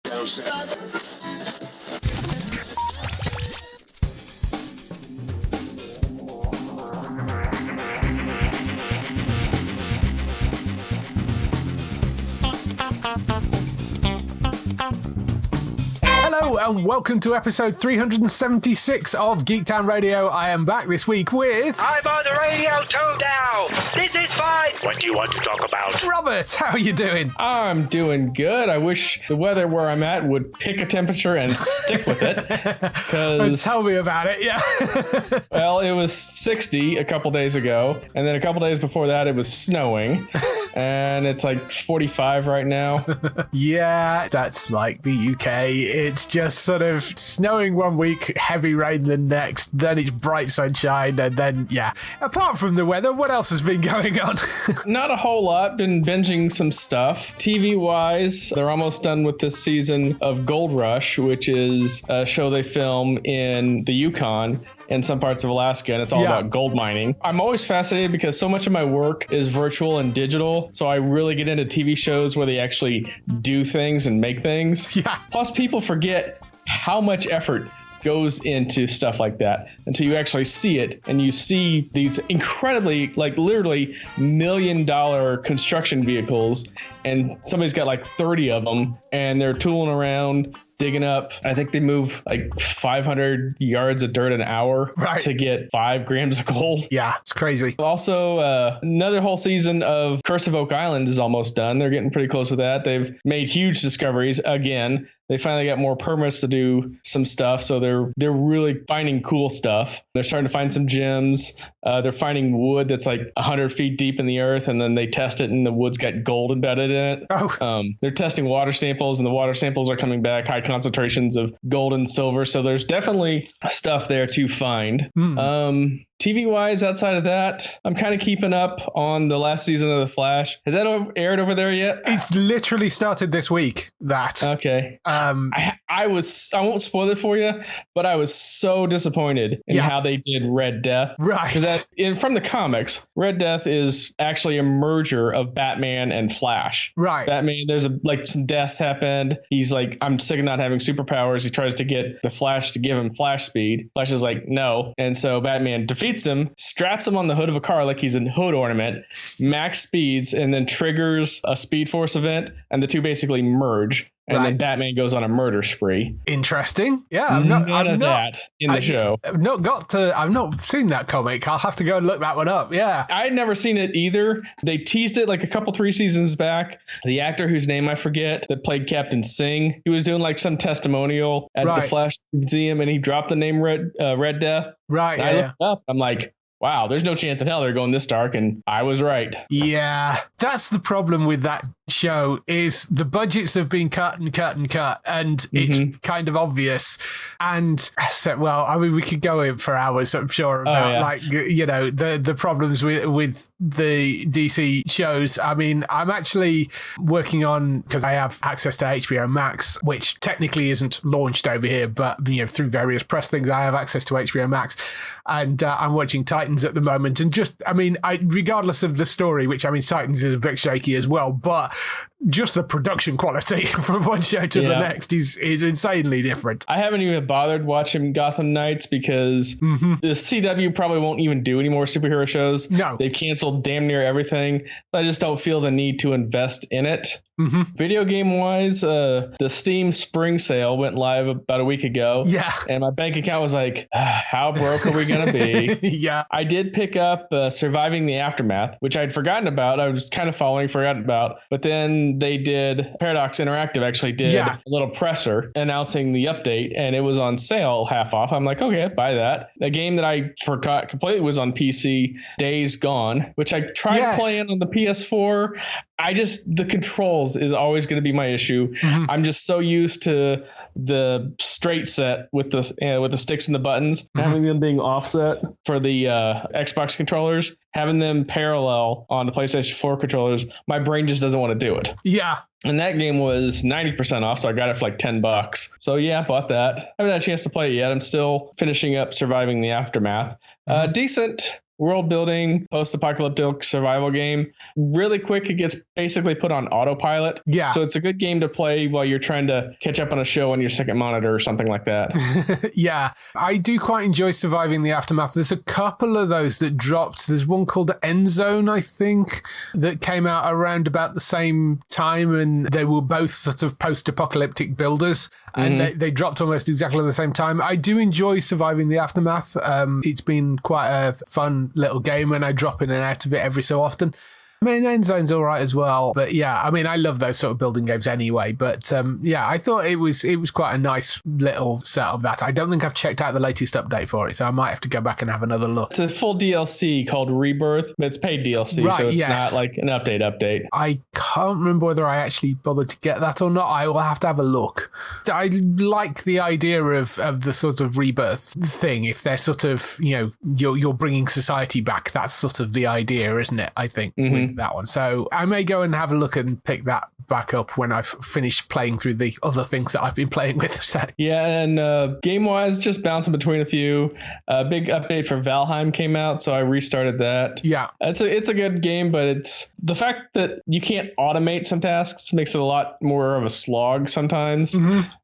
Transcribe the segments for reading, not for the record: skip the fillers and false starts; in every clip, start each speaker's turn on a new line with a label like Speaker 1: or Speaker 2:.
Speaker 1: Hello and welcome to episode 376 of Geektown Radio. I am back this week with...
Speaker 2: I'm on the radio too now. This is fine. What do you want to talk about?
Speaker 1: Robert, how are you doing?
Speaker 3: I'm doing good. I wish the weather where I'm at would pick a temperature and stick with it.
Speaker 1: Tell me about it, yeah.
Speaker 3: Well, it was 60 a couple days ago, and then a couple days before that it was snowing, and it's like 45 right now.
Speaker 1: Yeah, that's like the UK. It's just sort of snowing one week, heavy rain the next, then it's bright sunshine, and then, yeah. Apart from the weather, what else has been going on?
Speaker 3: Not a whole lot. Been binging some stuff. TV-wise, they're almost done with this season of Gold Rush, which is a show they film in the Yukon and some parts of Alaska, and it's all about gold mining. I'm always fascinated because so much of my work is virtual and digital, so I really get into TV shows where they actually do things and make things.
Speaker 1: Yeah.
Speaker 3: Plus, people forget how much effort goes into stuff like that until you actually see it, and you see these incredibly, like literally $1 million construction vehicles, and somebody's got like 30 of them, and they're tooling around, digging up. I think they move like 500 yards of dirt an hour to get 5 grams of gold.
Speaker 1: Yeah, it's crazy.
Speaker 3: Also, another whole season of Curse of Oak Island is almost done. They're getting pretty close with that. They've made huge discoveries again. They finally got more permits to do some stuff, so they're really finding cool stuff. They're starting to find some gems. They're finding wood that's like 100 feet deep in the earth, and then they test it, and the wood's got gold embedded in it.
Speaker 1: Oh.
Speaker 3: They're testing water samples, and the water samples are coming back high concentrations of gold and silver. So there's definitely stuff there to find. TV-wise, outside of that, I'm kind of keeping up on the last season of The Flash. Has that aired over there yet?
Speaker 1: It's literally started this week, that.
Speaker 3: Okay. I won't spoil it for you, but I was so disappointed in how they did Red Death.
Speaker 1: Right.
Speaker 3: From the comics, Red Death is actually a merger of Batman and Flash.
Speaker 1: Right.
Speaker 3: Batman, there's some deaths happened. He's like, I'm sick of not having superpowers. He tries to get the Flash to give him Flash speed. Flash is like, no. And so Batman defeats him, straps him on the hood of a car like he's a hood ornament, max speeds, and then triggers a Speed Force event, and the two basically merge. And then Batman goes on a murder spree.
Speaker 1: Interesting. Yeah,
Speaker 3: None of that in the show.
Speaker 1: I've not seen that comic. I'll have to go and look that one up. Yeah.
Speaker 3: I'd never seen it either. They teased it like a couple, 3 seasons back. The actor whose name I forget that played Captain Singh, he was doing like some testimonial at the Flash Museum, and he dropped the name Red Death.
Speaker 1: Right.
Speaker 3: I looked up. I'm like, wow, there's no chance in hell they're going this dark, and I was right.
Speaker 1: Yeah, that's the problem with that show, is the budgets have been cut, and it's kind of obvious. And so, well, I mean, we could go in for hours, I'm sure, about like, you know, the problems with the DC shows. I mean, I'm actually working on, because I have access to HBO Max, which technically isn't launched over here, but, you know, through various press things, I have access to HBO Max, and I'm watching Titans at the moment. And just, I mean, regardless of the story, which, I mean, Titans is a bit shaky as well, but just the production quality from one show to the next is insanely different.
Speaker 3: I haven't even bothered watching Gotham Knights because the CW probably won't even do any more superhero shows.
Speaker 1: No.
Speaker 3: They've canceled damn near everything. I just don't feel the need to invest in it. Video game wise, the Steam Spring Sale went live about a week ago.
Speaker 1: Yeah.
Speaker 3: And my bank account was like, how broke are we going to be?
Speaker 1: Yeah.
Speaker 3: I did pick up Surviving the Aftermath, which I'd forgotten about. I was kind of forgotten about. But then they did, Paradox Interactive actually did a little presser announcing the update, and it was on sale half off. I'm like, okay, buy that. A game that I forgot completely was on PC, Days Gone, which I tried playing on the PS4. The controls is always going to be my issue. I'm just so used to the straight set with the sticks and the buttons, having them being offset for the Xbox controllers, having them parallel on the PlayStation 4 controllers. My brain just doesn't want to do it.
Speaker 1: Yeah.
Speaker 3: And that game was 90% off, so I got it for like $10. So yeah, bought that. I haven't had a chance to play it yet. I'm still finishing up Surviving the Aftermath. Decent. world building, post-apocalyptic survival game. Really quick, it gets basically put on autopilot.
Speaker 1: Yeah.
Speaker 3: So it's a good game to play while you're trying to catch up on a show on your second monitor or something like that.
Speaker 1: Yeah, I do quite enjoy Surviving the Aftermath. There's a couple of those that dropped. There's one called End Zone, I think, that came out around about the same time, and they were both sort of post-apocalyptic builders, and they dropped almost exactly the same time. I do enjoy Surviving the Aftermath. It's been quite a fun little game, and I drop in and out of it every so often. I mean, End Zone's all right as well. But yeah, I mean, I love those sort of building games anyway. But yeah, I thought it was quite a nice little set of that. I don't think I've checked out the latest update for it, so I might have to go back and have another look.
Speaker 3: It's a full DLC called Rebirth, but it's paid DLC, right, so it's not like an update.
Speaker 1: I can't remember whether I actually bothered to get that or not. I will have to have a look. I like the idea of the sort of rebirth thing. If they're sort of, you're bringing society back, that's sort of the idea, isn't it? I think. That one. So I may go and have a look and pick that back up when I've finished playing through the other things that I've been playing with. So.
Speaker 3: Yeah, and game-wise, just bouncing between a few. A big update for Valheim came out, so I restarted that.
Speaker 1: Yeah.
Speaker 3: It's a good game, but it's the fact that you can't automate some tasks makes it a lot more of a slog sometimes.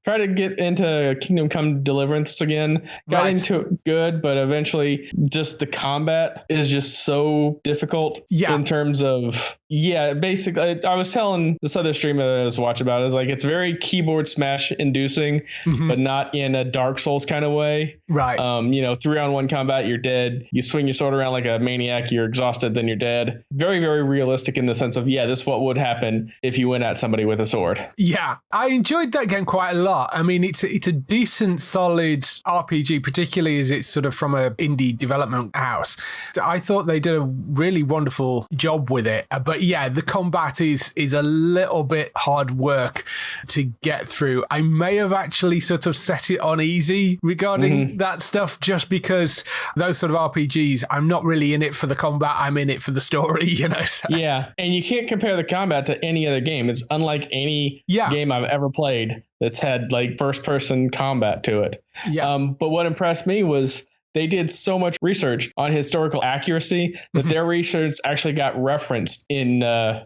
Speaker 3: Try to get into Kingdom Come Deliverance again. Got into it good, but eventually just the combat is just so difficult in terms of basically I was telling this other streamer that I was watching about, it's like it's very keyboard smash inducing, but not in a Dark Souls kind of way.
Speaker 1: Right.
Speaker 3: 3-on-1 combat, you're dead. You swing your sword around like a maniac, you're exhausted, then you're dead. Very, very realistic in the sense of, this is what would happen if you went at somebody with a sword.
Speaker 1: Yeah, I enjoyed that game quite a lot. I mean, it's a decent, solid RPG, particularly as it's sort of from an indie development house. I thought they did a really wonderful job with it. But yeah, the combat is a little bit hard work to get through. I may have actually sort of set it on easy regarding that stuff, just because those sort of RPGs, I'm not really in it for the combat. I'm in it for the story, So.
Speaker 3: Yeah, and you can't compare the combat to any other game. It's unlike any game I've ever played that's had like first person combat to it. Yeah. But what impressed me was they did so much research on historical accuracy that their research actually got referenced in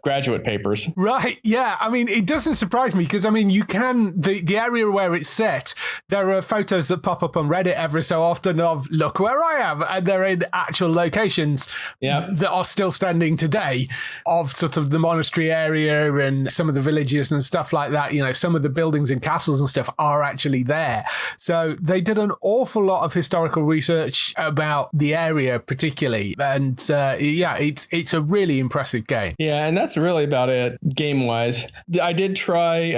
Speaker 3: graduate papers.
Speaker 1: Right. Yeah. I mean, it doesn't surprise me because, I mean, you can, the area where it's set, there are photos that pop up on Reddit every so often of, look where I am. And they're in actual locations that are still standing today of sort of the monastery area and some of the villages and stuff like that. Some of the buildings and castles and stuff are actually there. So they did an awful lot of historical research about the area particularly, and it's a really impressive game.
Speaker 3: And that's really about it game wise. I did try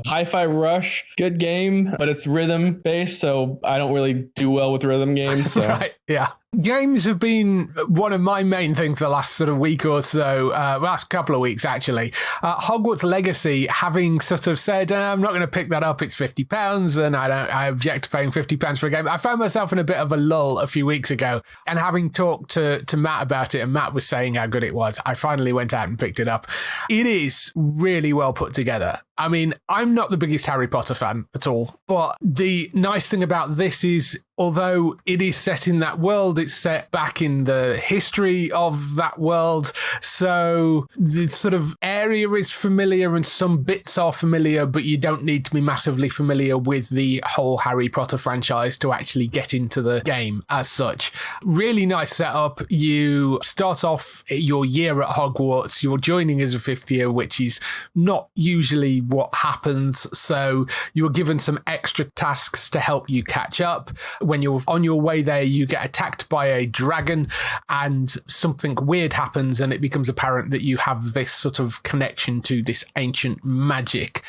Speaker 3: Hi-Fi Rush, good game, but it's rhythm based, so I don't really do well with rhythm games. So.
Speaker 1: Right. Yeah. Games have been one of my main things the last sort of week or so, last couple of weeks actually. Hogwarts Legacy, having sort of said, I'm not going to pick that up, it's £50 and I object to paying £50 for a game. I found myself in a bit of a lull a few weeks ago, and having talked to Matt about it, and Matt was saying how good it was, I finally went out and picked it up. It is really well put together. I mean, I'm not the biggest Harry Potter fan at all, but the nice thing about this is, although it is set in that world, it's set back in the history of that world. So the sort of area is familiar and some bits are familiar, but you don't need to be massively familiar with the whole Harry Potter franchise to actually get into the game as such. Really nice setup. You start off your year at Hogwarts. You're joining as a fifth year, which is not usually what happens. So you were given some extra tasks to help you catch up. When you're on your way there, you get attacked by a dragon and something weird happens, and it becomes apparent that you have this sort of connection to this ancient magic.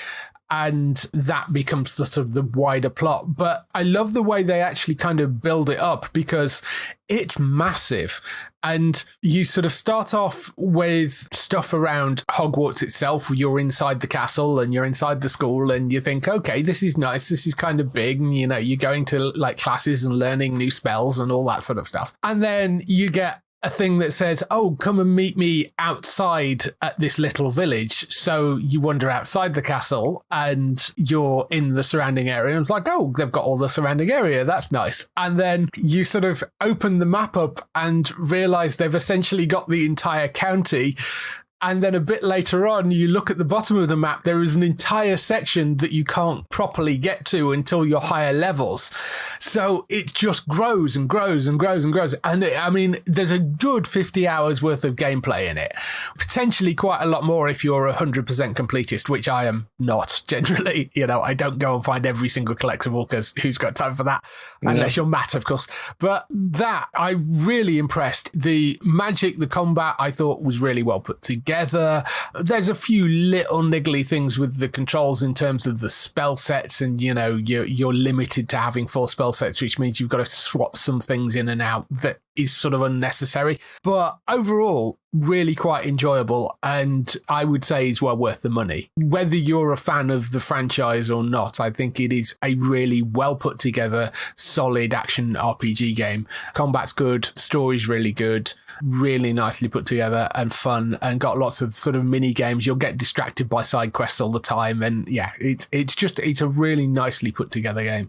Speaker 1: And that becomes sort of the wider plot. But I love the way they actually kind of build it up, because it's massive. And you sort of start off with stuff around Hogwarts itself. You're inside the castle and you're inside the school, and you think, okay, this is nice. This is kind of big. And, you're going to like classes and learning new spells and all that sort of stuff. And then you get a thing that says, oh, come and meet me outside at this little village. So you wander outside the castle and you're in the surrounding area. And it's like, oh, they've got all the surrounding area. That's nice. And then you sort of open the map up and realize they've essentially got the entire county. And then a bit later on, you look at the bottom of the map, there is an entire section that you can't properly get to until you're higher levels. So it just grows and grows and grows and grows. And there's a good 50 hours worth of gameplay in it. Potentially quite a lot more if you're 100% completist, which I am not generally. I don't go and find every single collectible because who's got time for that? Unless you're Matt, of course. But that, I really impressed. The magic, the combat, I thought was really well put together. There's a few little niggly things with the controls in terms of the spell sets, and you're limited to having 4 spell sets, which means you've got to swap some things in and out that is sort of unnecessary. But overall, really quite enjoyable, and I would say is well worth the money. Whether you're a fan of the franchise or not, I think it is a really well put together, solid action RPG game. Combat's good, story's really good, really nicely put together and fun, and got lots of sort of mini games. You'll get distracted by side quests all the time, and yeah, it's a really nicely put together game.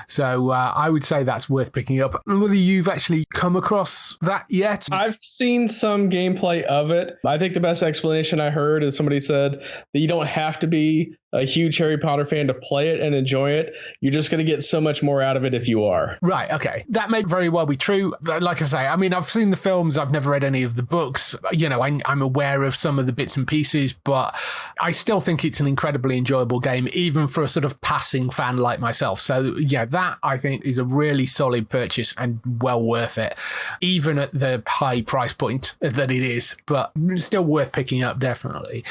Speaker 1: So I would say that's worth picking up. Whether you've actually come across that yet?
Speaker 3: I've seen some gameplay of it. I think the best explanation I heard is somebody said that you don't have to be a huge Harry Potter fan to play it and enjoy it. You're just going to get so much more out of it if you are.
Speaker 1: Right, okay. That may very well be true. Like I say, I've seen the films, I've never read any of the books. I'm aware of some of the bits and pieces, but I still think it's an incredibly enjoyable game, even for a sort of passing fan like myself. So yeah, that I think is a really solid purchase and well worth it, even at the high price point that it is, but still worth picking up, definitely.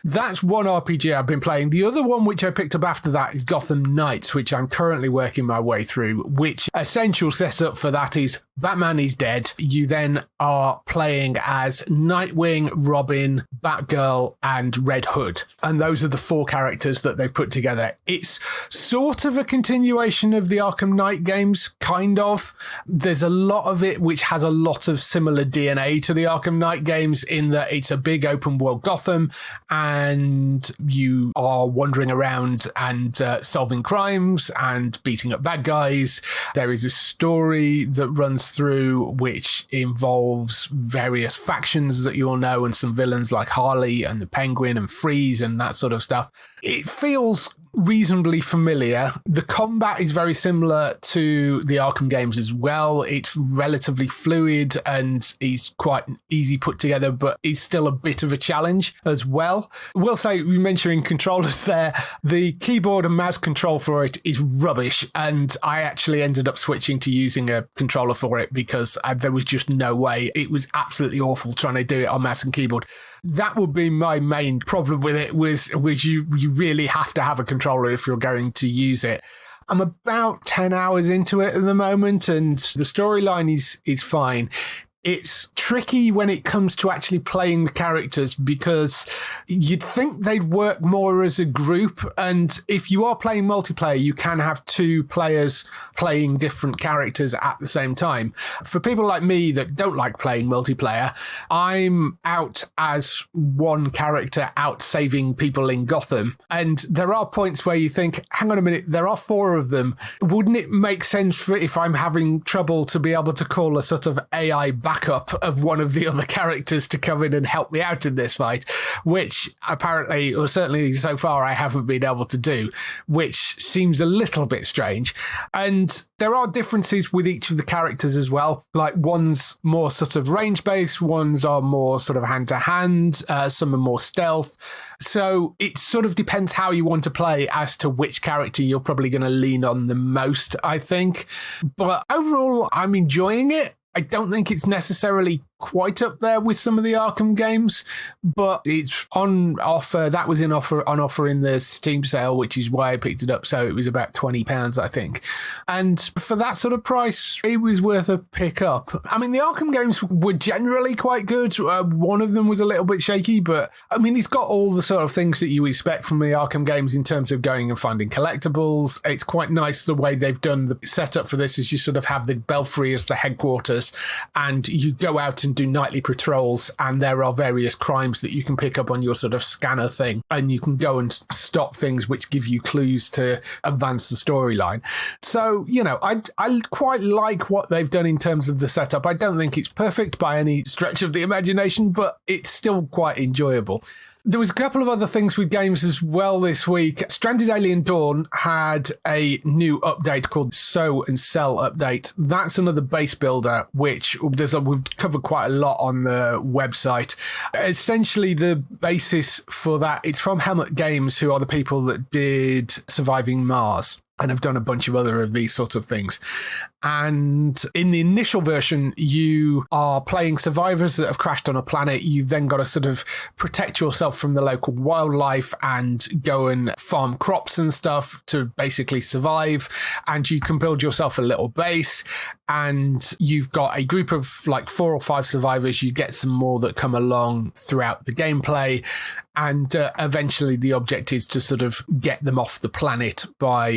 Speaker 1: That's one RPG I've been playing. The other one which I picked up after that is Gotham Knights, which I'm currently working my way through, which essential setup for that is Batman is dead. You then are playing as Nightwing, Robin, Batgirl, and Red Hood. And those are the 4 characters that they've put together. It's sort of a continuation of the Arkham Knight games, kind of. There's a lot of it which has a lot of similar DNA to the Arkham Knight games in that it's a big open world Gotham, and you are wandering around and solving crimes and beating up bad guys. There is a story that runs through which involves various factions that you all know and some villains like Harley and the Penguin and Freeze and that sort of stuff. It feels reasonably familiar. The combat is very similar to the Arkham games as well. It's relatively fluid and is quite easy put together, but is still a bit of a challenge as well. We'll say, we mentioning controllers there, the keyboard and mouse control for it is rubbish, and I actually ended up switching to using a controller for it because there was just no way. It was absolutely awful trying to do it on mouse and keyboard. That would be my main problem with it, was you really have to have a controller if you're going to use it. I'm about 10 hours into it at the moment, and the storyline is fine. It's tricky when it comes to actually playing the characters because you'd think they'd work more as a group. And if you are playing multiplayer, you can have 2 players playing different characters at the same time. For people like me that don't like playing multiplayer, I'm out as one character out saving people in Gotham. And there are points where you think, hang on a minute, there are 4 of them. Wouldn't it make sense for if I'm having trouble to be able to call a sort of AI backup of one of the other characters to come in and help me out in this fight, which apparently, or certainly so far, I haven't been able to do, which seems a little bit strange. And there are differences with each of the characters as well. Like one's more sort of range-based, one's are more sort of hand-to-hand, some are more stealth. So it sort of depends how you want to play as to which character you're probably going to lean on the most, I think. But overall, I'm enjoying it. I don't think it's necessarily quite up there with some of the Arkham games, but it's on offer. That was on offer in the Steam sale, which is why I picked it up. So it was about £20, I think. And for that sort of price, it was worth a pick up. I mean, the Arkham games were generally quite good. One of them was a little bit shaky, but I mean, it's got all the sort of things that you expect from the Arkham games in terms of going and finding collectibles. It's quite nice the way they've done the setup for this is you sort of have the Belfry as the headquarters and you go out and can do nightly patrols, and there are various crimes that you can pick up on your sort of scanner thing, and you can go and stop things which give you clues to advance the storyline. So, I quite like what they've done in terms of the setup. I don't think it's perfect by any stretch of the imagination, but it's still quite enjoyable. There was a couple of other things with games as well this week. Stranded Alien Dawn had a new update called Sow and Sell update. That's another base builder, which we've covered quite a lot on the website. Essentially, the basis for that, it's from Helmet Games, who are the people that did Surviving Mars and have done a bunch of other of these sorts of things. And in the initial version, you are playing survivors that have crashed on a planet. You've then got to sort of protect yourself from the local wildlife and go and farm crops and stuff to basically survive. And you can build yourself a little base. And you've got a group of like 4 or 5 survivors. You get some more that come along throughout the gameplay. And eventually the object is to sort of get them off the planet by,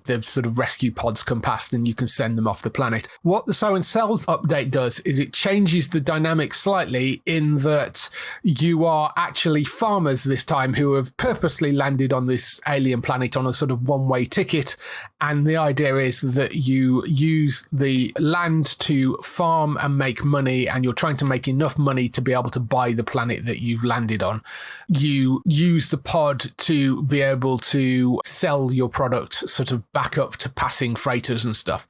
Speaker 1: the sort of rescue pods come past and you can send them off the planet. What the Sow and Sell update does is it changes the dynamic slightly in that you are actually farmers this time who have purposely landed on this alien planet on a sort of one-way ticket. And the idea is that you use the land to farm and make money, and you're trying to make enough money to be able to buy the planet that you've landed on. You use the pod to be able to sell your product sort of back up to passing freighters and stuff.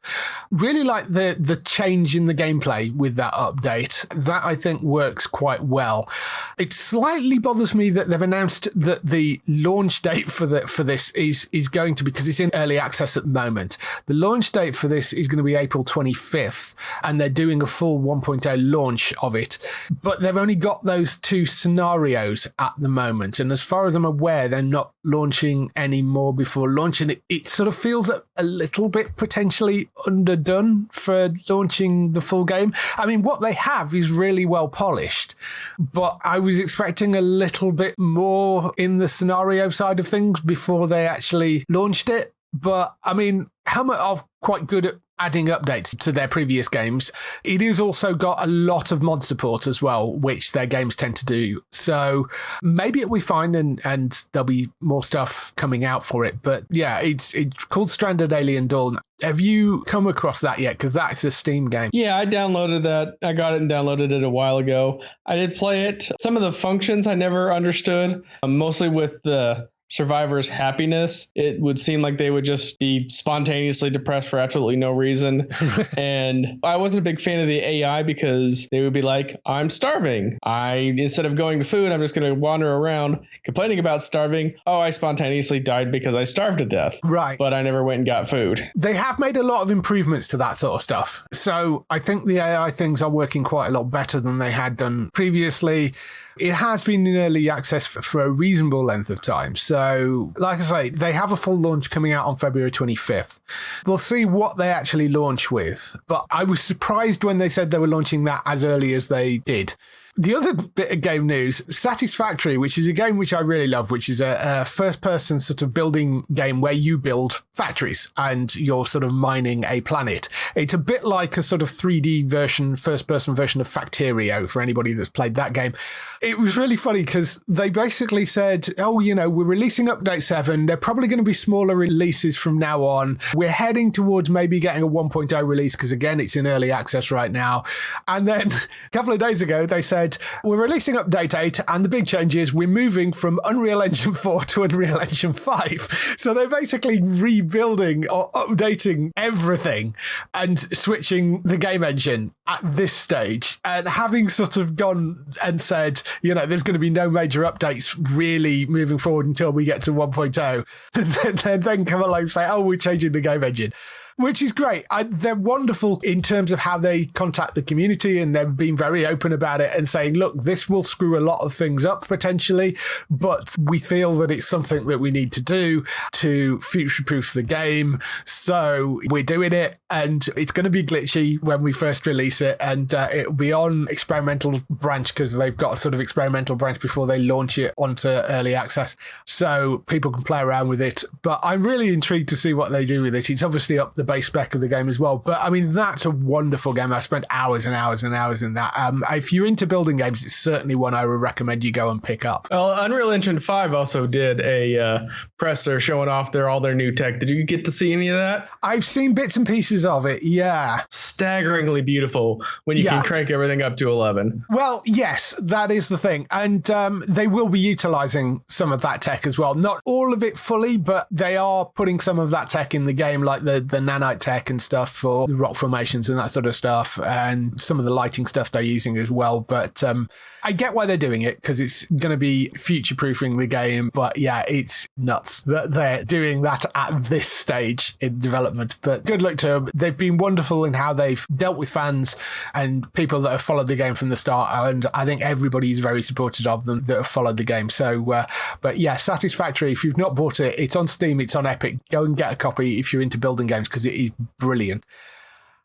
Speaker 1: Really like the change in the gameplay with that update. That I think works quite well. It slightly bothers me that they've announced that the launch date for this is going to be, because it's in early access at the moment. The launch date for this is going to be April 25th, and they're doing a full 1.0 launch of it. But they've only got those 2 scenarios at the moment, and as far as I'm aware, they're not launching any more before launch, and it sort of feels a little bit potentially underdone for launching the full game. I mean, what they have is really well polished, but I was expecting a little bit more in the scenario side of things before they actually launched it. But I mean, Helmet are quite good at adding updates to their previous games. It has also got a lot of mod support as well, which their games tend to do. So maybe it'll be fine and there'll be more stuff coming out for it. But yeah, it's called Stranded Alien Dawn. Have you come across that yet? Because that's a Steam game.
Speaker 3: Yeah, I downloaded that. I got it and downloaded it a while ago. I did play it. Some of the functions I never understood, mostly with the survivor's happiness. It would seem like they would just be spontaneously depressed for absolutely no reason. And I wasn't a big fan of the AI because they would be like, I'm starving. Instead of going to food, I'm just going to wander around complaining about starving. Oh, I spontaneously died because I starved to death.
Speaker 1: Right.
Speaker 3: But I never went and got food.
Speaker 1: They have made a lot of improvements to that sort of stuff. So I think the AI things are working quite a lot better than they had done previously. It has been in early access for a reasonable length of time. So, like I say, they have a full launch coming out on February 25th. We'll see what they actually launch with. But I was surprised when they said they were launching that as early as they did. The other bit of game news, Satisfactory, which is a game which I really love, which is a first-person sort of building game where you build factories and you're sort of mining a planet. It's a bit like a sort of 3D version, first-person version of Factorio for anybody that's played that game. It was really funny because they basically said, we're releasing Update 7. They're probably going to be smaller releases from now on. We're heading towards maybe getting a 1.0 release because, again, it's in early access right now. And then a couple of days ago, they said, we're releasing Update 8, and the big change is we're moving from Unreal Engine 4 to Unreal Engine 5. So they're basically rebuilding or updating everything and switching the game engine at this stage. And having sort of gone and said, there's going to be no major updates really moving forward until we get to 1.0, and then come along and say, we're changing the game engine. Which is great. They're wonderful in terms of how they contact the community, and they've been very open about it and saying, look, this will screw a lot of things up potentially, but we feel that it's something that we need to do to future-proof the game. So we're doing it, and it's going to be glitchy when we first release it, and it'll be on experimental branch because they've got a sort of experimental branch before they launch it onto early access. So people can play around with it. But I'm really intrigued to see what they do with it. It's obviously up the base spec of the game as well. But I mean, that's a wonderful game. I spent hours and hours and hours in that. If you're into building games, it's certainly one I would recommend you go and pick up.
Speaker 3: Well, Unreal Engine 5 also did a presser showing off all their new tech. Did you get to see any of that?
Speaker 1: I've seen bits and pieces of it, yeah.
Speaker 3: Staggeringly beautiful when you can crank everything up to 11.
Speaker 1: Well, yes, that is the thing. And they will be utilizing some of that tech as well. Not all of it fully, but they are putting some of that tech in the game, like the nanite tech and stuff for the rock formations and that sort of stuff, and some of the lighting stuff they're using as well. But I get why they're doing it, because it's going to be future-proofing the game. But yeah, it's nuts that they're doing that at this stage in development. But good luck to them. They've been wonderful in how they've dealt with fans and people that have followed the game from the start. And I think everybody's very supportive of them that have followed the game. So, but yeah, Satisfactory, if you've not bought it, it's on Steam, it's on Epic. Go and get a copy if you're into building games, because it is brilliant.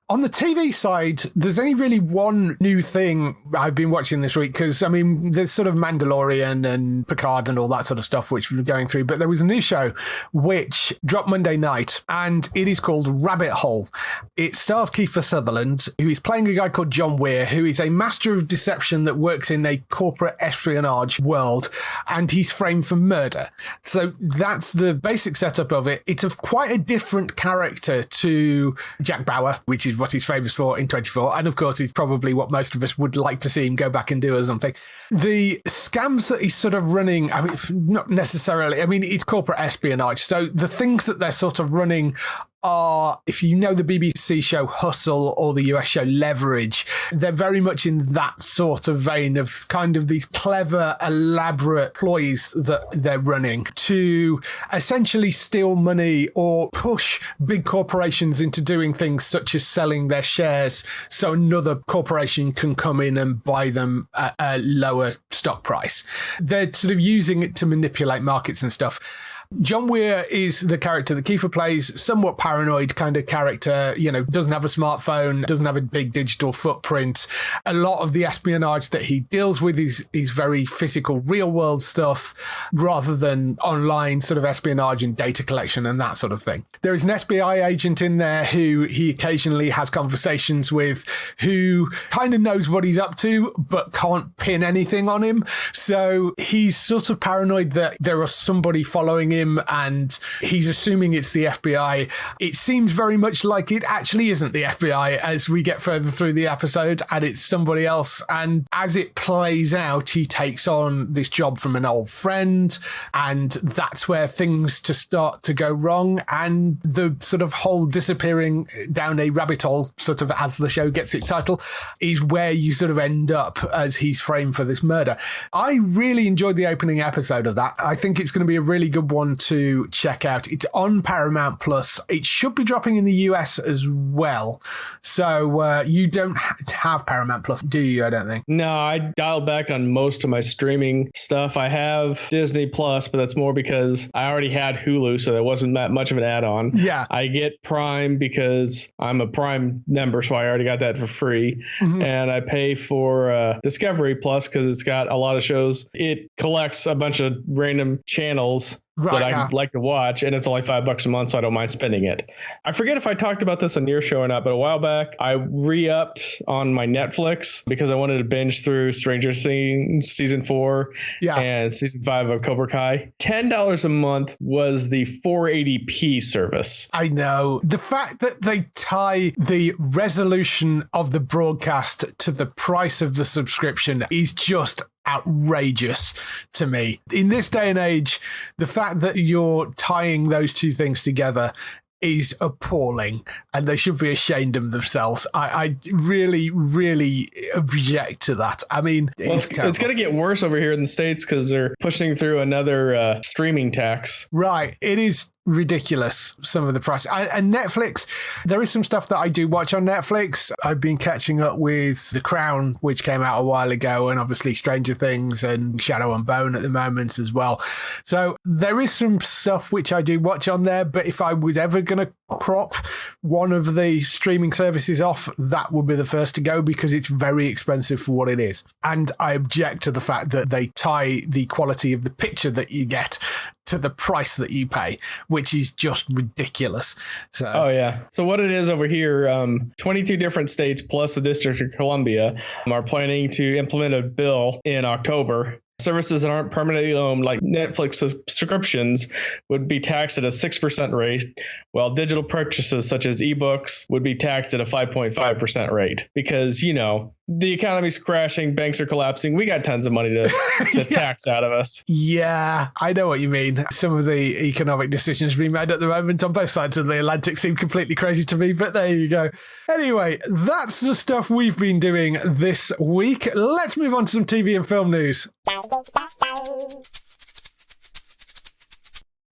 Speaker 1: On the TV side, there's only really one new thing I've been watching this week, because, I mean, there's sort of Mandalorian and Picard and all that sort of stuff, which we're going through. But there was a new show which dropped Monday night, and it is called Rabbit Hole. It stars Kiefer Sutherland, who is playing a guy called John Weir, who is a master of deception that works in a corporate espionage world, and he's framed for murder. So that's the basic setup of it. It's quite a different character to Jack Bauer, which is what he's famous for in 24, and of course he's probably what most of us would like to see him go back and do or something. The scams that he's sort of running, I mean, not necessarily, I mean, it's corporate espionage, so the things that they're sort of running are, if you know the BBC show Hustle or the US show Leverage, they're very much in that sort of vein of kind of these clever, elaborate ploys that they're running to essentially steal money or push big corporations into doing things such as selling their shares so another corporation can come in and buy them at a lower stock price. They're sort of using it to manipulate markets and stuff. John Weir is the character that Kiefer plays, somewhat paranoid kind of character, you know, doesn't have a smartphone, doesn't have a big digital footprint. A lot of the espionage that he deals with is very physical, real world stuff rather than online sort of espionage and data collection and that sort of thing. There is an FBI agent in there who he occasionally has conversations with, who kind of knows what he's up to, but can't pin anything on him. So he's sort of paranoid that there is somebody following him and he's assuming it's the FBI. It seems very much like it actually isn't the FBI as we get further through the episode, and it's somebody else. And as it plays out, he takes on this job from an old friend, and that's where things to start to go wrong. And the sort of whole disappearing down a rabbit hole, sort of as the show gets its title, is where you sort of end up as he's framed for this murder. I really enjoyed the opening episode of that. I think it's going to be a really good one to check out. It's on Paramount Plus. It should be dropping in the US as well. So you don't have Paramount Plus, do you? I don't think.
Speaker 3: No, I dialed back on most of my streaming stuff. I have Disney Plus, but that's more because I already had Hulu, so that wasn't that much of an add-on.
Speaker 1: Yeah.
Speaker 3: I get Prime because I'm a Prime member, so I already got that for free. Mm-hmm. And I pay for Discovery Plus because it's got a lot of shows. It collects a bunch of random channels that I like to watch, and it's only $5 a month, so I don't mind spending it. I forget if I talked about this on your show or not, but a while back, I re-upped on my Netflix because I wanted to binge through Stranger Things Season 4 and Season 5 of Cobra Kai. $10 a month was the 480p service.
Speaker 1: I know. The fact that they tie the resolution of the broadcast to the price of the subscription is just outrageous to me. In this day and age, the fact that you're tying those two things together is appalling, and they should be ashamed of themselves. I really, really object to that. I mean, it's going
Speaker 3: to get worse over here in the States because they're pushing through another streaming tax.
Speaker 1: Right. It is ridiculous, some of the price. And Netflix, there is some stuff that I do watch on Netflix. I've been catching up with The Crown, which came out a while ago, and obviously Stranger Things and Shadow and Bone at the moment as well. So there is some stuff which I do watch on there, but if I was ever going to crop one of the streaming services off, that would be the first to go because it's very expensive for what it is. And I object to the fact that they tie the quality of the picture that you get to the price that you pay, which is just ridiculous. So,
Speaker 3: oh yeah. So what it is over here, 22 different states plus the District of Columbia are planning to implement a bill in October. Services that aren't permanently owned, like Netflix subscriptions, would be taxed at a 6% rate, while digital purchases such as ebooks would be taxed at a 5.5% rate. Because, you know, the economy's crashing, banks are collapsing. We got tons of money to tax out of us.
Speaker 1: Yeah, I know what you mean. Some of the economic decisions being made at the moment on both sides of the Atlantic seem completely crazy to me, but there you go. Anyway, that's the stuff we've been doing this week. Let's move on to some TV and film news.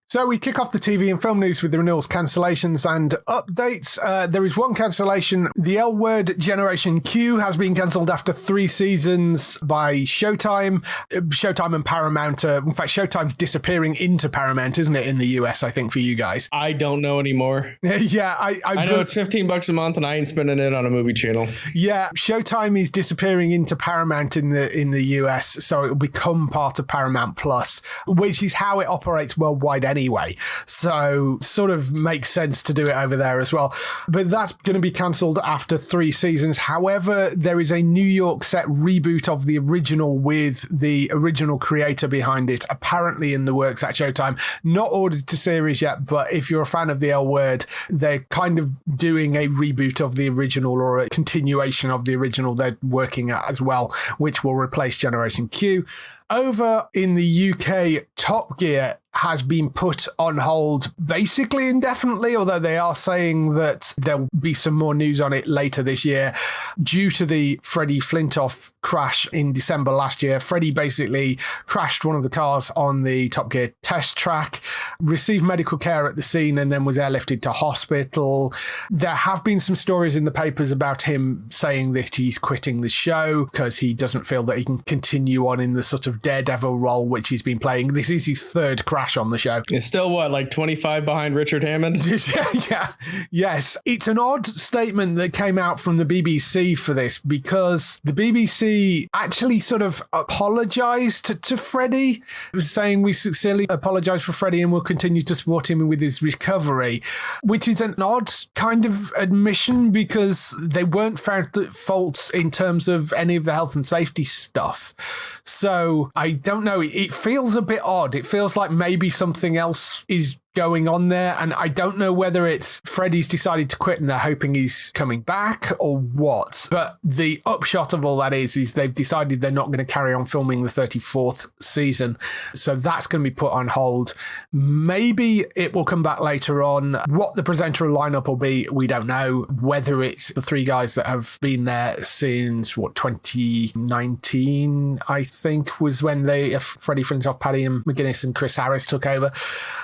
Speaker 1: So we kick off the TV and film news with the renewals, cancellations and updates. There is one cancellation. The L Word Generation Q has been cancelled after 3 seasons by Showtime. Showtime and Paramount. In fact, Showtime's disappearing into Paramount, isn't it, in the US, I think, for you guys?
Speaker 3: I don't know anymore.
Speaker 1: Yeah,
Speaker 3: I know it's $15 a month and I ain't spending it on a movie channel.
Speaker 1: Yeah, Showtime is disappearing into Paramount in the US, so it will become part of Paramount Plus, which is how it operates worldwide anyway. So sort of makes sense to do it over there as well. But that's going to be cancelled after 3 seasons. However, there is a New York set reboot of the original with the original creator behind it, apparently in the works at Showtime. Not ordered to series yet, but if you're a fan of the L Word, they're kind of doing a reboot of the original or a continuation of the original they're working at as well, which will replace Generation Q. Over in the UK, Top Gear has been put on hold basically indefinitely, although they are saying that there'll be some more news on it later this year due to the Freddie Flintoff crash in December last year. Freddie basically crashed one of the cars on the Top Gear test track, received medical care at the scene, and then was airlifted to hospital. There have been some stories in the papers about him saying that he's quitting the show because he doesn't feel that he can continue on in the sort of daredevil role which he's been playing. This is his 3rd crash on the show.
Speaker 3: It's still what, like 25 behind Richard Hammond?
Speaker 1: Yeah. Yes. It's an odd statement that came out from the BBC for this because the BBC actually sort of apologized to Freddie. It was saying, we sincerely apologize for Freddie and we'll continue to support him with his recovery, which is an odd kind of admission because they weren't found at fault in terms of any of the health and safety stuff. So I don't know. It feels a bit odd. It feels like maybe something else is going on there, and I don't know whether it's Freddie's decided to quit and they're hoping he's coming back or what. But the upshot of all that is they've decided they're not going to carry on filming the 34th season, so that's going to be put on hold. Maybe it will come back later on. What the presenter lineup will be, we don't know. Whether it's the 3 guys that have been there since 2019, I think, was when they Freddie Flintoff, Paddy McGuinness and Chris Harris took over.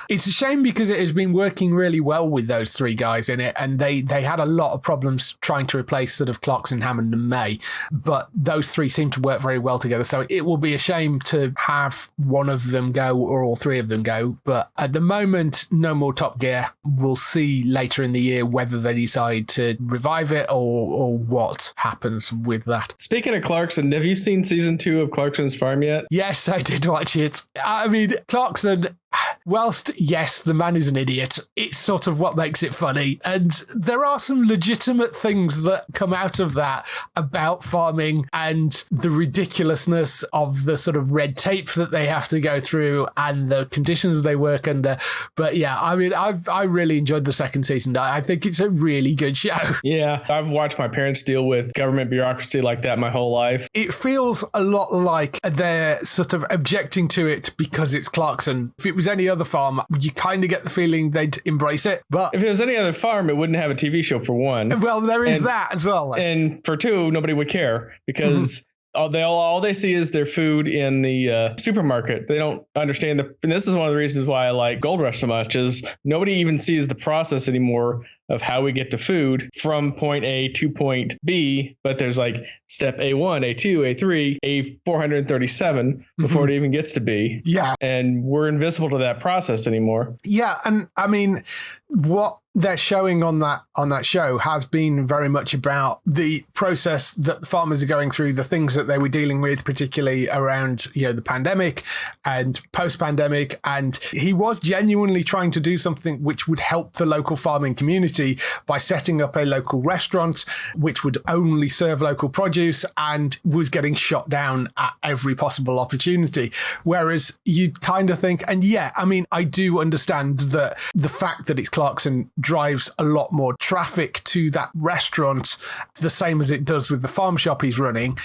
Speaker 1: It's a shame because it has been working really well with those 3 guys in it, and they had a lot of problems trying to replace sort of Clarkson, Hammond and May, but those 3 seem to work very well together. So it will be a shame to have one of them go or all 3 of them go, but at the moment, no more Top Gear. We'll see later in the year whether they decide to revive it or what happens with that.
Speaker 3: Speaking of Clarkson, have you seen season 2 of Clarkson's Farm yet?
Speaker 1: Yes, I did watch it. I mean, Clarkson, whilst, yes, the man is an idiot, it's sort of what makes it funny. And there are some legitimate things that come out of that about farming and the ridiculousness of the sort of red tape that they have to go through and the conditions they work under. But yeah, I mean, I really enjoyed the 2nd season. I think it's a really good show.
Speaker 3: Yeah, I've watched my parents deal with government bureaucracy like that my whole life.
Speaker 1: It feels a lot like they're sort of objecting to it because it's Clarkson. If it was any other farm, you kind of get the feeling they'd embrace it. But
Speaker 3: if it was any other farm, it wouldn't have a TV show, for one.
Speaker 1: Well, there is that as well.
Speaker 3: And for 2, nobody would care because all they see is their food in the supermarket. They don't understand and this is one of the reasons why I like Gold Rush so much, is nobody even sees the process anymore of how we get to food from point A to point B, but there's like step A1, A2, A3, A437 before it even gets to B.
Speaker 1: Yeah.
Speaker 3: And we're invisible to that process anymore.
Speaker 1: Yeah. And I mean, what they're showing on that show has been very much about the process that the farmers are going through, the things that they were dealing with, particularly around, the pandemic and post-pandemic. And he was genuinely trying to do something which would help the local farming community by setting up a local restaurant, which would only serve local produce, and was getting shot down at every possible opportunity. Whereas you'd kind of think, and yeah, I mean, I do understand that the fact that it's Clarkson drives a lot more traffic to that restaurant, the same as it does with the farm shop he's running.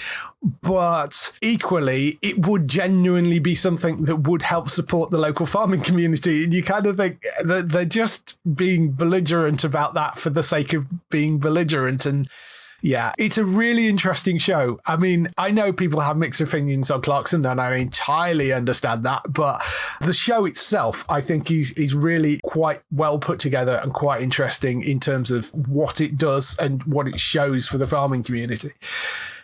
Speaker 1: But equally, it would genuinely be something that would help support the local farming community. And you kind of think that they're just being belligerent about that for the sake of being belligerent. And yeah, it's a really interesting show. I mean, I know people have mixed opinions on Clarkson, and I entirely understand that. But the show itself, I think, is really quite well put together and quite interesting in terms of what it does and what it shows for the farming community.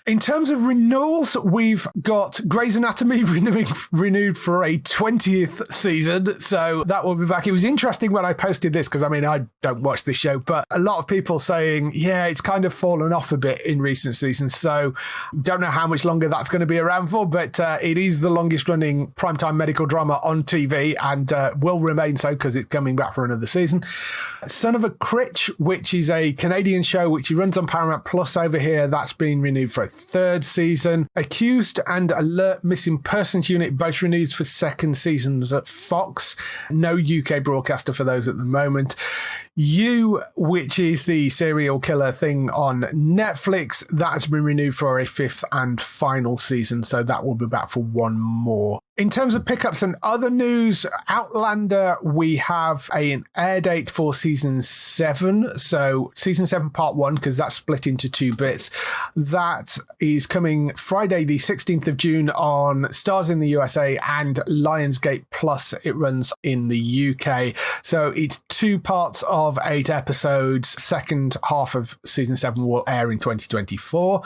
Speaker 1: In terms of renewals, we've got Grey's Anatomy renewed for a 20th season. So that will be back. It was interesting when I posted this because, I mean, I don't watch this show, but a lot of people saying, yeah, it's kind of fallen off a bit in recent seasons. So don't know how much longer that's going to be around for, but it is the longest running primetime medical drama on TV and will remain so because it's coming back for another season. Son of a Critch, which is a Canadian show which he runs on Paramount Plus over here, that's been renewed for a third season. Accused and Alert Missing Persons Unit both renewed for second seasons at Fox. No UK broadcaster for those at the moment. You, which is the serial killer thing on Netflix, that has been renewed for a fifth and final season, so that will be back for one more. In terms of pickups and other news, Outlander, we have an air date for season 7. So season 7 part 1, because that's split into 2 bits. That is coming Friday the 16th of June on Stars in the USA and Lionsgate Plus. It runs in the UK. So it's 2 parts of 8 episodes. Second half of season 7 will air in 2024.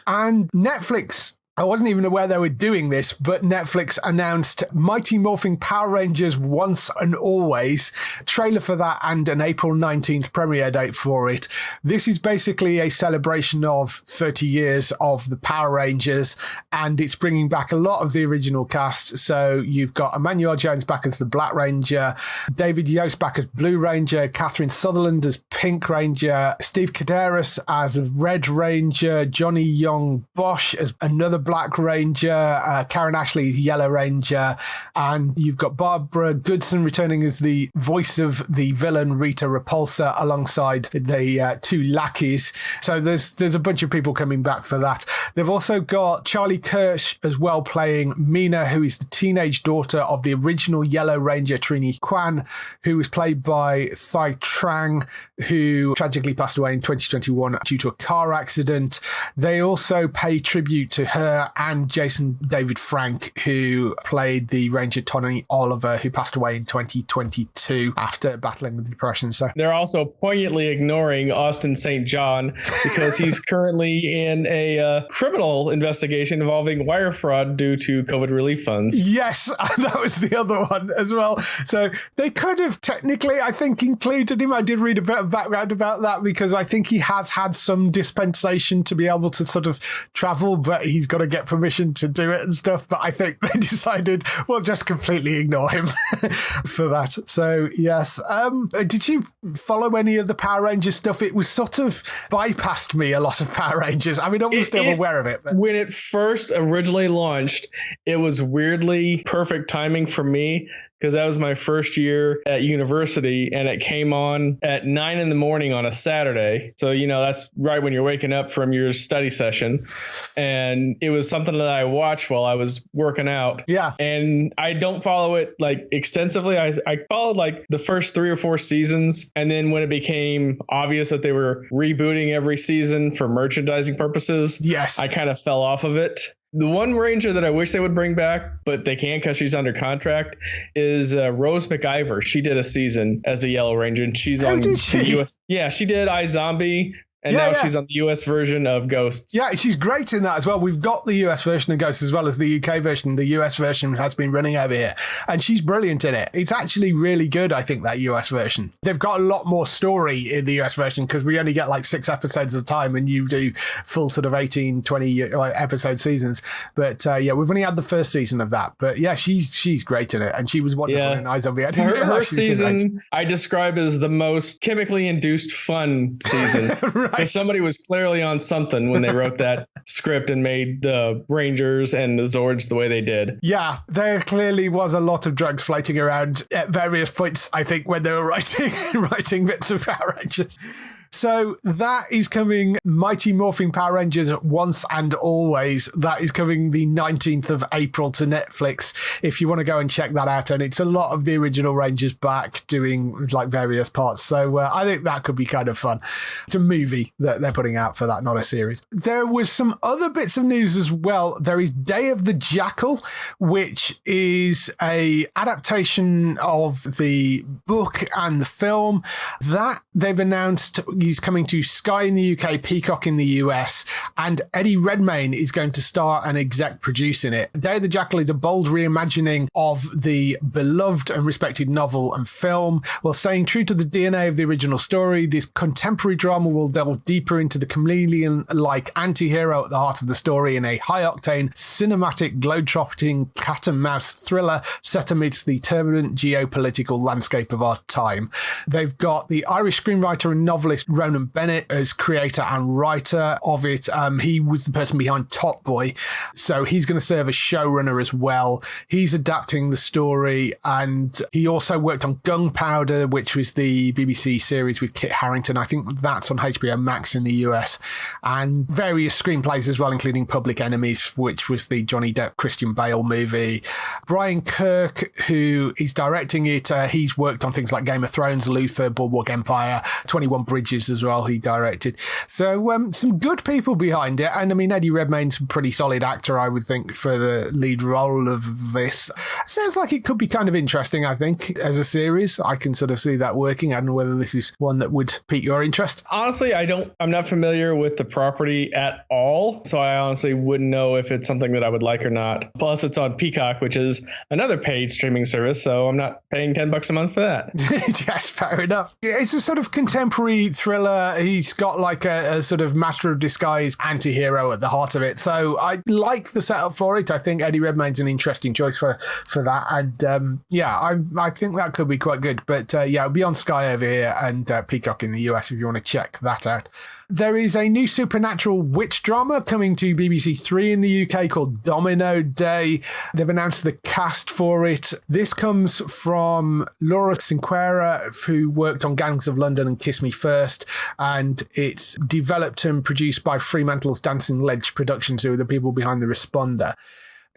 Speaker 1: And Netflix, I wasn't even aware they were doing this, but Netflix announced Mighty Morphin Power Rangers Once and Always, trailer for that and an April 19th premiere date for it. This is basically a celebration of 30 years of the Power Rangers, and it's bringing back a lot of the original cast. So you've got Emmanuel Jones back as the Black Ranger, David Yost back as Blue Ranger, Kiefer Sutherland as Pink Ranger, Steve Kadarius as Red Ranger, Johnny Young Bosch as another Black Ranger, Karen Ashley is Yellow Ranger, and you've got Barbara Goodson returning as the voice of the villain Rita Repulsa alongside the 2 lackeys. So there's a bunch of people coming back for that. They've also got Charlie Kirsch as well playing Mina, who is the teenage daughter of the original Yellow Ranger Trini Kwan, who was played by Thai Trang, who tragically passed away in 2021 due to a car accident. They also pay tribute to her and Jason David Frank, who played the Ranger Tony Oliver, who passed away in 2022 after battling with depression. So
Speaker 3: they're also poignantly ignoring Austin St. John because he's currently in a criminal investigation involving wire fraud due to COVID relief funds.
Speaker 1: Yes, that was the other one as well. So they could have technically, I think, included him. I did read a bit of background about that because I think he has had some dispensation to be able to sort of travel, but he's got to get permission to do it and stuff. But I think they decided we'll just completely ignore him for that. So yes, did you follow any of the Power Rangers stuff? It was sort of bypassed me, a lot of Power Rangers. I mean, I'm still aware of it. But
Speaker 3: when it first originally launched, it was weirdly perfect timing for me because that was my first year at university and it came on at 9 a.m. on a Saturday. So, that's right when you're waking up from your study session. And it was something that I watched while I was working out.
Speaker 1: Yeah.
Speaker 3: And I don't follow it like extensively. I followed like the first 3 or 4 seasons. And then when it became obvious that they were rebooting every season for merchandising purposes,
Speaker 1: yes,
Speaker 3: I kind of fell off of it. The one Ranger that I wish they would bring back, but they can't because she's under contract, is Rose McIver. She did a season as the Yellow Ranger, and she's on the US. Yeah, she did iZombie. And now she's on the US version of Ghosts.
Speaker 1: Yeah, she's great in that as well. We've got the US version of Ghosts as well as the UK version. The US version has been running over here, and she's brilliant in it. It's actually really good, I think, that US version. They've got a lot more story in the US version because we only get like 6 episodes at a time, and you do full sort of 18, 20 episode seasons. But we've only had the first season of that. But yeah, she's great in it, and she was wonderful in iZombie.
Speaker 3: Her season I describe as the most chemically induced fun season. Right. Because somebody was clearly on something when they wrote that script and made the Rangers and the Zords the way they did.
Speaker 1: Yeah, there clearly was a lot of drugs floating around at various points, I think, when they were writing bits of Power Rangers. So that is coming, Mighty Morphing Power Rangers Once and Always. That is coming the 19th of April to Netflix if you want to go and check that out. And it's a lot of the original Rangers back doing like various parts. So I think that could be kind of fun. It's a movie that they're putting out for that, not a series. There was some other bits of news as well. There is Day of the Jackal, which is a adaptation of the book and the film that they've announced. He's coming to Sky in the UK, Peacock in the US, and Eddie Redmayne is going to star and exec produce in it. Day of the Jackal is a bold reimagining of the beloved and respected novel and film. While staying true to the DNA of the original story, this contemporary drama will delve deeper into the chameleon-like anti-hero at the heart of the story in a high-octane, cinematic, globe-trotting cat-and-mouse thriller set amidst the turbulent geopolitical landscape of our time. They've got the Irish screenwriter and novelist Ronan Bennett as creator and writer of it. He was the person behind Top Boy, so he's going to serve as showrunner as well. He's adapting the story, and he also worked on Gunpowder, which was the BBC series with Kit Harington. I think that's on HBO Max in the US, and various screenplays as well, including Public Enemies, which was the Johnny Depp Christian Bale movie. Brian Kirk, who is directing it, he's worked on things like Game of Thrones, Luther, Boardwalk Empire, 21 Bridges as well, he directed. So some good people behind it. And I mean, Eddie Redmayne's a pretty solid actor, I would think, for the lead role of this. Sounds like it could be kind of interesting, I think, as a series. I can sort of see that working. I don't know whether this is one that would pique your interest.
Speaker 3: Honestly, I'm not familiar with the property at all. So I honestly wouldn't know if it's something that I would like or not. Plus, it's on Peacock, which is another paid streaming service. So I'm not paying $10 a month for that.
Speaker 1: Yes, fair enough. It's a sort of contemporary thriller. He's got like a sort of master of disguise anti-hero at the heart of it. So I like the setup for it. I think Eddie Redmayne's an interesting choice for that. And I think that could be quite good. But it'll be on Sky over here and Peacock in the US if you want to check that out. There is a new supernatural witch drama coming to BBC Three in the UK called Domino Day. They've announced the cast for it. This comes from Laura Cinquera, who worked on Gangs of London and Kiss Me First, and it's developed and produced by Fremantle's Dancing Ledge Productions, who are the people behind The Responder.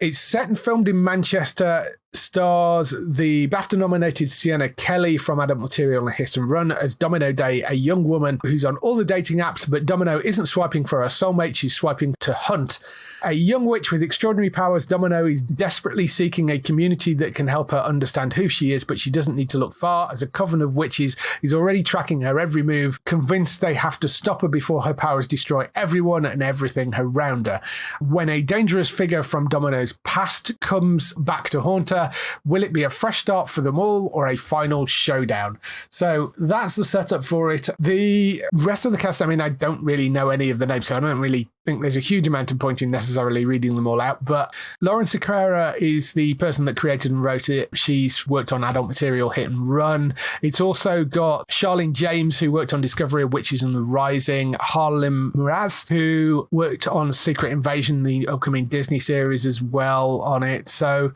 Speaker 1: It's set and filmed in Manchester, stars the BAFTA-nominated Sienna Kelly from Adult Material and Hit and Run as Domino Day, a young woman who's on all the dating apps, but Domino isn't swiping for her soulmate, she's swiping to hunt. A young witch with extraordinary powers, Domino is desperately seeking a community that can help her understand who she is, but she doesn't need to look far, as a coven of witches is already tracking her every move, convinced they have to stop her before her powers destroy everyone and everything around her. When a dangerous figure from Domino's past comes back to haunt her, will it be a fresh start for them all or a final showdown? So that's the setup for it. The rest of the cast, I mean, I don't really know any of the names, so I don't really think there's a huge amount of point in necessarily reading them all out, but Lauren Sequeira is the person that created and wrote it. She's worked on Adult Material, Hit and Run. It's also got Charlene James, who worked on Discovery of Witches and the Rising, Harlem Muraz, who worked on Secret Invasion, the upcoming Disney series as well on it. So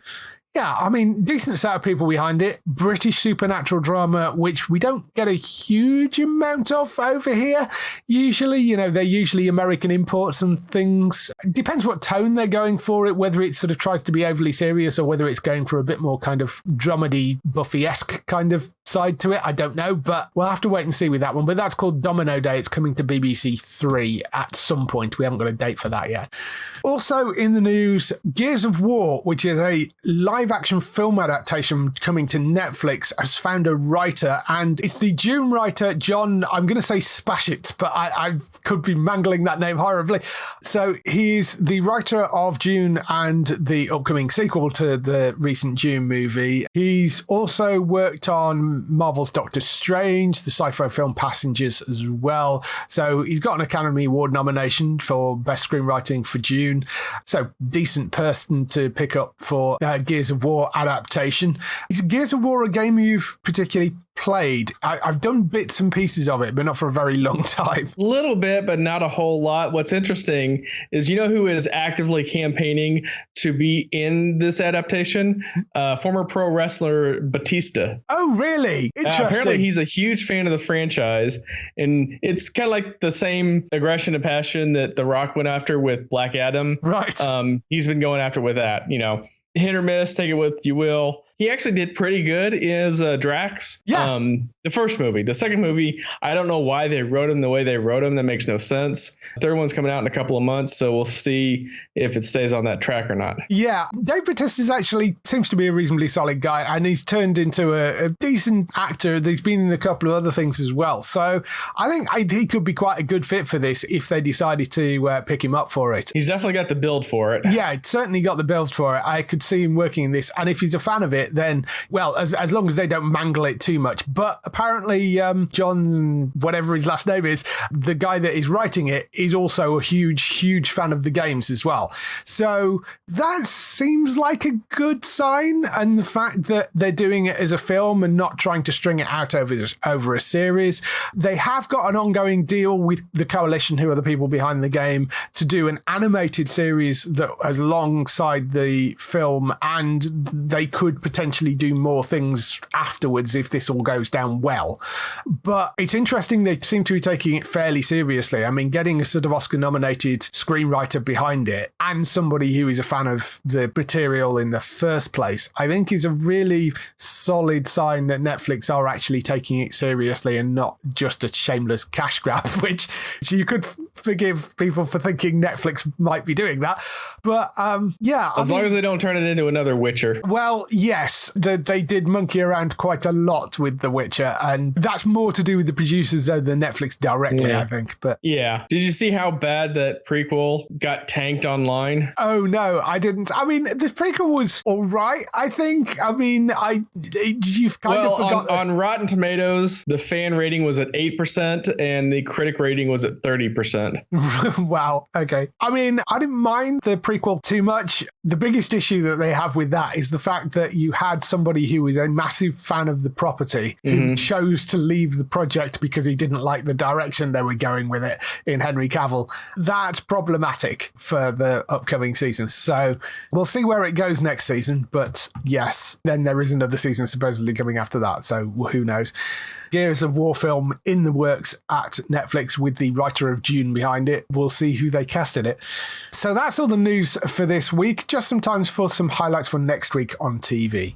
Speaker 1: Yeah, I mean, decent set of people behind it. British supernatural drama, which we don't get a huge amount of over here. Usually, they're usually American imports and things. Depends what tone they're going for it, whether it sort of tries to be overly serious or whether it's going for a bit more kind of dramedy, Buffy-esque kind of side to it. I don't know, but we'll have to wait and see with that one. But that's called Domino Day. It's coming to BBC 3 at some point. We haven't got a date for that yet. Also in the news, Gears of War, which is a live-action film adaptation coming to Netflix, has found a writer, and it's the Dune writer, John, I'm going to say Spashit, but I could be mangling that name horribly. So he's the writer of Dune and the upcoming sequel to the recent Dune movie. He's also worked on Marvel's Doctor Strange, the sci-fi film Passengers as well. So he's got an Academy Award nomination for Best Screenwriting for Dune. So decent person to pick up for Gears of War adaptation. Is Gears of War a game you've particularly played? I've done bits and pieces of it, but not for a very long time.
Speaker 3: A little bit, but not a whole lot. What's interesting is, who is actively campaigning to be in this adaptation? Former pro wrestler Batista.
Speaker 1: Oh, really? Interesting.
Speaker 3: Apparently he's a huge fan of the franchise, and it's kind of like the same aggression and passion that The Rock went after with Black Adam.
Speaker 1: Right.
Speaker 3: He's been going after with that, hit or miss, take it with you will. He actually did pretty good as Drax.
Speaker 1: Yeah.
Speaker 3: The first movie. The second movie, I don't know why they wrote him the way they wrote him. That makes no sense. The third one's coming out in a couple of months, so we'll see if it stays on that track or not. Yeah.
Speaker 1: Dave Bautista's actually seems to be a reasonably solid guy, and he's turned into a decent actor. He's been in a couple of other things as well. So I think he could be quite a good fit for this if they decided to pick him up for it.
Speaker 3: He's definitely got the build for it.
Speaker 1: Yeah, certainly got the build for it. I could see him working in this, and if he's a fan of it, then, well, as long as they don't mangle it too much. But apparently John, whatever his last name is, the guy that is writing it, is also a huge fan of the games as well. So that seems like a good sign. And the fact that they're doing it as a film and not trying to string it out over a series. They have got an ongoing deal with the Coalition, who are the people behind the game, to do an animated series that is alongside the film, and they could potentially do more things afterwards if this all goes down well. But it's interesting, they seem to be taking it fairly seriously. I mean, getting a sort of Oscar-nominated screenwriter behind it and somebody who is a fan of the material in the first place, I think is a really solid sign that Netflix are actually taking it seriously and not just a shameless cash grab, which you could forgive people for thinking Netflix might be doing that. But yeah.
Speaker 3: As long as they don't turn it into another Witcher.
Speaker 1: Well, yes, they did monkey around quite a lot with The Witcher, and that's more to do with the producers than Netflix directly, I think. But yeah.
Speaker 3: Did you see how bad that prequel got tanked online?
Speaker 1: Oh, no, I didn't. I mean, the prequel was all right, I think. I mean, you've kind of forgot.
Speaker 3: On Rotten Tomatoes, the fan rating was at 8% and the critic rating was at 30%.
Speaker 1: Wow. Okay. I mean, I didn't mind the prequel too much. The biggest issue that they have with that is the fact that you had somebody who was a massive fan of the property who chose to leave the project because he didn't like the direction they were going with it in Henry Cavill. That's problematic for the upcoming season. So we'll see where it goes next season. But yes, then there is another season supposedly coming after that. So who knows? Gears of War film in the works at Netflix with the writer of Dune behind it. We'll see who they cast in it. So that's all the news for this week. Just some time for some highlights for next week on TV.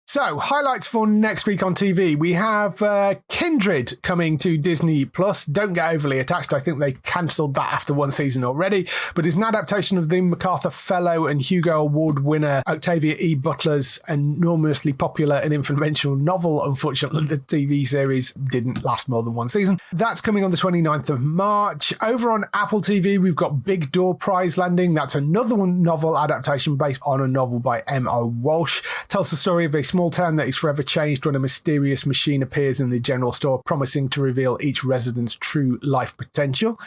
Speaker 1: So, highlights for next week on TV. We have Kindred coming to Disney+. Don't get overly attached. I think they cancelled that after one season already. But it's an adaptation of the MacArthur Fellow and Hugo Award winner Octavia E. Butler's enormously popular and influential novel. Unfortunately, the TV series didn't last more than one season. That's coming on the 29th of March. Over on Apple TV, we've got Big Door Prize Landing. That's another novel adaptation based on a novel by M.O. Walsh. Tells the story of a small small town that is forever changed when a mysterious machine appears in the general store, promising to reveal each resident's true life potential.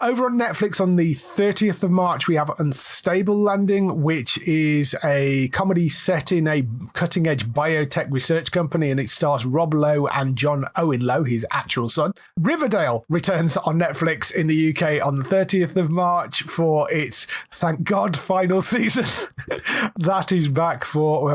Speaker 1: Over on Netflix on the 30th of March, we have Unstable Landing, which is a comedy set in a cutting-edge biotech research company, and it stars Rob Lowe and John Owen Lowe, his actual son. Riverdale returns on Netflix in the UK on the 30th of March for its, thank God, final season. That is back for,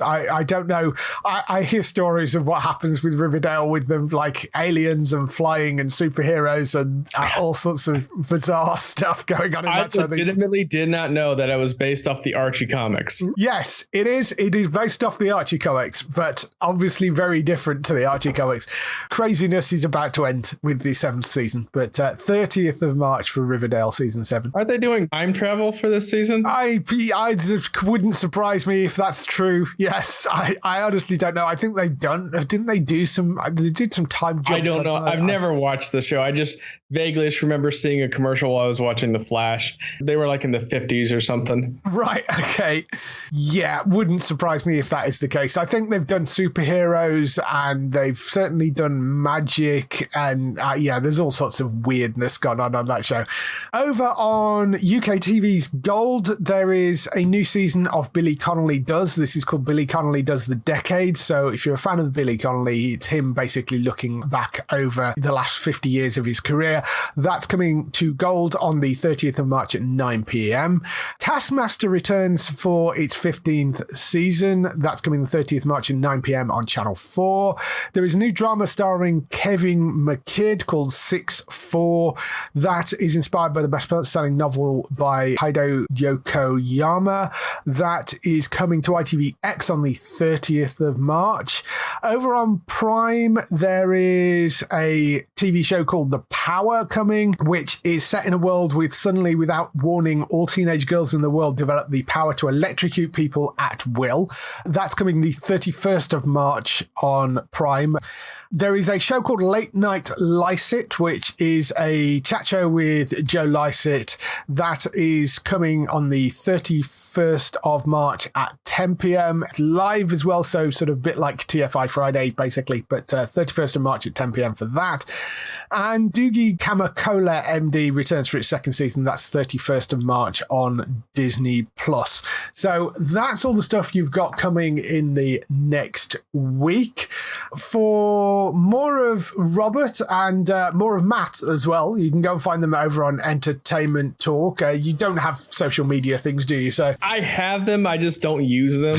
Speaker 1: I don't know. I hear stories of what happens with Riverdale with them, like aliens and flying and superheroes and all sorts of bizarre stuff going on in that show. I
Speaker 3: legitimately did not know that it was based off the Archie comics.
Speaker 1: Yes, it is. It is based off the Archie comics, but obviously very different to the Archie comics. Craziness is about to end with the 7th season, but 30th of March for Riverdale season 7.
Speaker 3: Are they doing time travel for this season?
Speaker 1: I wouldn't surprise me if that's true. Yes, I honestly don't know. I think they've done. Didn't they do some? They did some time jumps.
Speaker 3: I don't know. I've never watched the show. I just vaguely just remember seeing a commercial while I was watching The Flash. They were like in the 50s or something.
Speaker 1: Right. Okay. Yeah, wouldn't surprise me if that is the case. I think they've done superheroes and they've certainly done magic, and there's all sorts of weirdness going on that show. Over on UK TV's Gold, there is a new season of Billy Connolly Does. This is called Billy Connolly Does the Decade. So if you're a fan of Billy Connolly, it's him basically looking back over the last 50 years of his career. That's coming to Gold on the 30th of March at 9 p.m. Taskmaster returns for its 15th season. That's coming the 30th of March at 9 p.m. on Channel 4. There is a new drama starring Kevin McKidd called 6-4. That is inspired by the best-selling novel by Hideo Yokoyama. That is coming to ITVX on the 30th of March. Over on Prime, there is a TV show called The Power coming, which is set in a world with suddenly, without warning, all teenage girls in the world develop the power to electrocute people at will. That's coming the 31st of March on Prime. There is a show called Late Night Lycett, which is a chat show with Joe Lycett. That is coming on the 31st of March at 10 p.m. It's live as well, so sort of a bit like TFI Friday, basically, but 31st of March at 10 p.m. for that. And Doogie Kamekola MD returns for its second season. That's 31st of March on Disney+. So that's all the stuff you've got coming in the next week. For more of Robert and more of Matt as well, you can go and find them over on Entertainment Talk. You don't have social media things, do you? So
Speaker 3: I have them, I just don't use them.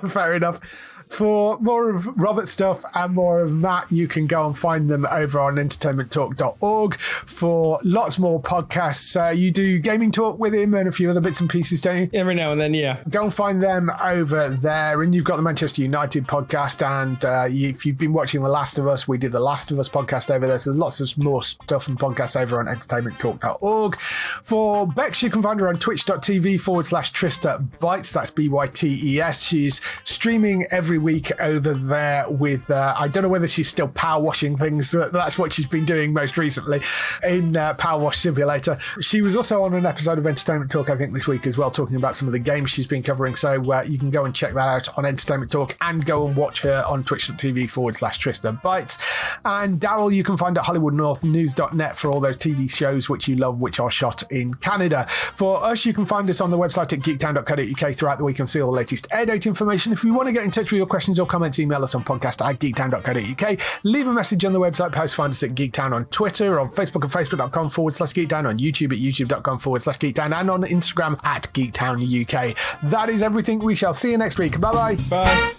Speaker 1: Fair enough. For more of Robert's stuff and more of Matt, you can go and find them over on entertainmenttalk.org. For lots more podcasts, you do gaming talk with him and a few other bits and pieces, don't you?
Speaker 3: Every now and then, yeah.
Speaker 1: Go and find them over there. And you've got the Manchester United podcast. And if you've been watching The Last of Us, we did The Last of Us podcast over there. So there's lots of more stuff and podcasts over on entertainmenttalk.org. For Bex, you can find her on twitch.tv/Trista Bytes. That's BYTES. She's streaming every week over there with I don't know whether she's still power washing things. That's what she's been doing most recently in Power Wash Simulator. She was also on an episode of Entertainment Talk, I think, this week as well, talking about some of the games she's been covering. So you can go and check that out on Entertainment Talk and go and watch her on twitch.tv/Trista Bytes. And Daryl, you can find at HollywoodNorthNews.net for all those TV shows which you love, which are shot in Canada. For us, you can find us on the website at geektown.co.uk throughout the week and see all the latest air date information. If you want to get in touch with your questions or comments, email us on podcast@geektown.co.uk. Leave a message on the website post. Find us at Geektown on Twitter, on Facebook at facebook.com/Geektown, on YouTube at youtube.com/Geektown, and on Instagram at Geektown UK. That is everything. We shall see you next week. Bye-bye.
Speaker 3: Bye.